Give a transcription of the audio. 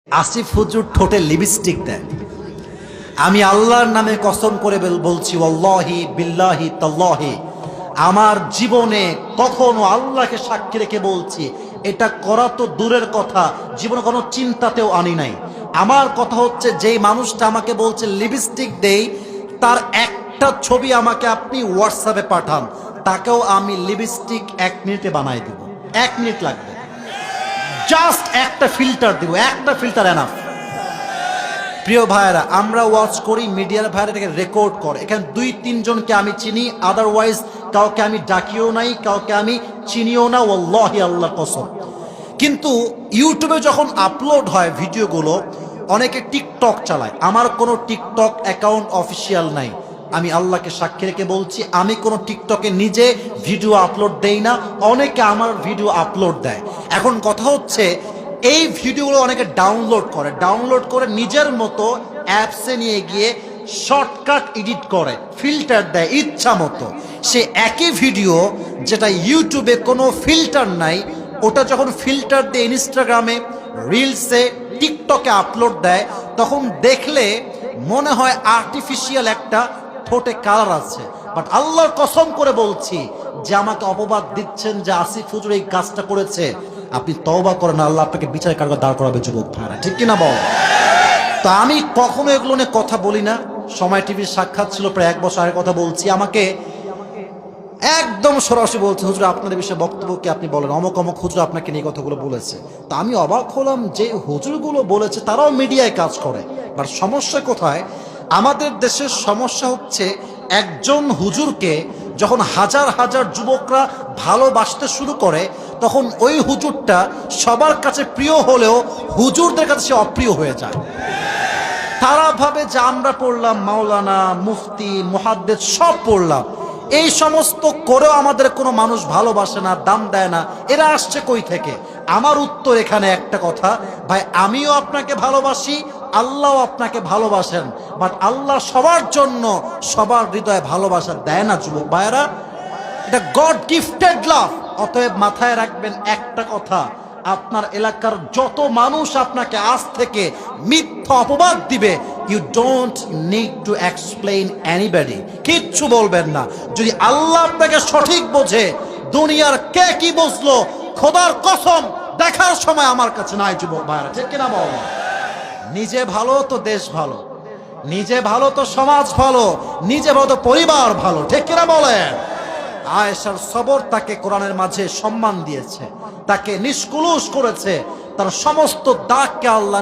আসিফ হুজুর ঠোঁটে লিপস্টিক দেয়। আমি আল্লাহর নামে কসম করে বলছি, ওয়াল্লাহি বিল্লাহি তাল্লাহি, আমার জীবনে কখনো আল্লাহকে সাক্ষী রেখে বলছি, এটা করা তো দূরের কথা, জীবনে কোনো চিন্তাতেও আনি নাই। আমার কথা হচ্ছে, যেই মানুষটা আমাকে বলছে লিপস্টিক দেই, তার একটা ছবি আমাকে আপনি হোয়াটসঅ্যাপে পাঠান, তাকেও আমি লিপস্টিক 1 মিনিটে বানাই দেব। 1 মিনিট লাগবে, জাস্ট একটা ফিল্টার দিব, একটা ফিল্টার এনাফ। প্রিয় ভাইয়েরা, আমরা ওয়াচ করি, মিডিয়ার ভাইয়েরা এটাকে রেকর্ড করে। এখানে 2-3 জনকে আমি চিনি, আদারওয়াইজ কাউকে আমি ডাকিও নাই, কাউকে আমি চিনিও না, ওয়াল্লাহি আল্লাহর কসম। কিন্তু ইউটিউবে যখন আপলোড হয় ভিডিওগুলো, অনেকে টিকটক চালায়। আমার কোনো টিকটক অ্যাকাউন্ট অফিসিয়াল নাই। আমি আল্লাহকে সাক্ষী রেখে বলছি, আমি কোনো টিকটকে নিজে ভিডিও আপলোড দেই না, অনেকে আমার ভিডিও আপলোড দেয়। এখন কথা হচ্ছে, এই ভিডিওগুলো অনেকে ডাউনলোড করে নিজের মতো অ্যাপসে নিয়ে গিয়ে শর্টকাট এডিট করে, ফিল্টার দেয় ইচ্ছা মতো। সে একই ভিডিও যেটা ইউটিউবে কোনো ফিল্টার নাই, ওটা যখন ফিল্টার দিয়ে ইনস্টাগ্রামে, রিলসে, টিকটকে আপলোড দেয়, তখন দেখলে মনে হয় আর্টিফিশিয়াল একটা ঠোঁটে কালার আছে। বাট আল্লাহর কসম করে বলছি, যে আমাকে অপবাদ দিচ্ছেন যে আসিফ হুজুর এই কাজটা করেছে, আপনি তওবা করেন, আল্লাহ আপনাকে বিচারের কারণে দাঁড় করাবে যুবক ভাইরা, ঠিক কিনা বল? তো আমি কখনো এগুলো নিয়ে কথা বলি না। সময় টিভির সাক্ষাৎ ছিল প্রায় 1 বছর আগের কথা বলছি, আমাকে একদম সরাসরি বলছে, হুজুর আপনাদের বিষয়ে বক্তব্য কি আপনি বলেন, অমক অমক হুজুর আপনাকে নিয়ে কথাগুলো বলেছে। তো আমি অবাক হলাম, যে হুজুরগুলো বলেছে তারাও মিডিয়ায় কাজ করে। বাট সমস্যা কোথায়? আমাদের দেশের সমস্যা হচ্ছে, একজন হুজুরকে যখন হাজার হাজার যুবকরা ভালোবাসতে শুরু করে, তখন ওই হুজুরটা সবার কাছে প্রিয় হলেও হুজুরদের কাছে সে অপ্রিয় হয়ে যায়। তারা ভাবে যে আমরা পড়লাম মাওলানা, মুফতি, মুহাদ্দিস সব পড়লাম, এই সমস্ত করেও আমাদের কোনো মানুষ ভালোবাসে না, দাম দেয় না, এরা আসছে কই থেকে? আমার উত্তর এখানে একটা কথা, ভাই আমিও আপনাকে ভালোবাসি, আল্লাহও আপনাকে ভালোবাসেন, বাট আল্লাহ সবার জন্য সবার হৃদয়ে ভালোবাসা দেয় না যুবক ভাইয়েরা, এটা গড গিফটেড লাভ। অতএব মাথায় রাখবেন একটা কথা, আপনার এলাকার যত মানুষ আপনাকে আজ থেকে মিথ্যা অপবাদ দিবে, you don't need to explain anybody, কিচ্ছু বলবেন না। যদি আল্লাহ আপনাকে সঠিক বোঝে, দুনিয়ার কে কি বুঝলো, খোদার কসম দেখার সময় আমার কাছে নাই যুবক ভাইরা, ঠিক কিনা বল? নিজে ভালো তো দেশ ভালো, নিজে ভালো তো সমাজ ভালো, নিজে ভালো তো পরিবার ভালো, ঠিক কিনা বলেন? আয়েশার সবর তাকে কোরআনের মাঝে সম্মান দিয়েছে, তাকে নিষ্কুলুষ করেছে, তার সমস্ত দাগকে আল্লাহ